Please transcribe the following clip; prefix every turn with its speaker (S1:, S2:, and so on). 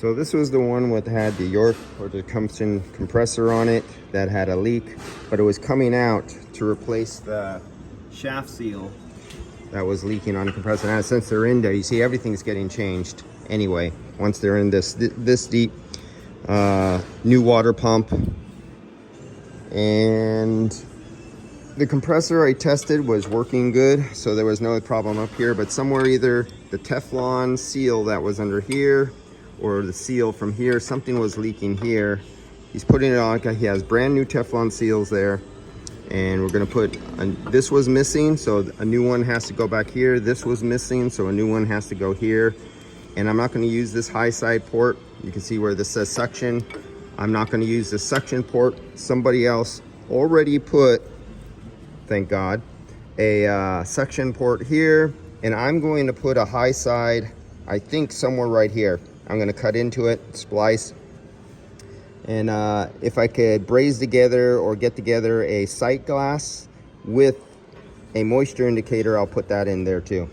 S1: So this was the one with had the York or the tungsten compressor on it that had a leak, but it was coming out to replace the shaft seal that was leaking on the compressor. Now since they're in there, you see everything's getting changed anyway. Once they're in this deep, new water pump, and the compressor I tested was working good, so there was no problem up here, but somewhere either the Teflon seal that was under here or the seal from here, something was leaking here. He's putting it on, he has brand new Teflon seals there, and we're gonna put, this was missing, so a new one has to go back here. This was missing, so a new one has to go here. And I'm not gonna use this high side port. You can see where this says suction. I'm not gonna use this suction port. Somebody else already put, thank God, a suction port here, and I'm going to put a high side, I think somewhere right here. I'm gonna cut into it, splice, and if I could braze together or get together a sight glass with a moisture indicator, I'll put that in there too.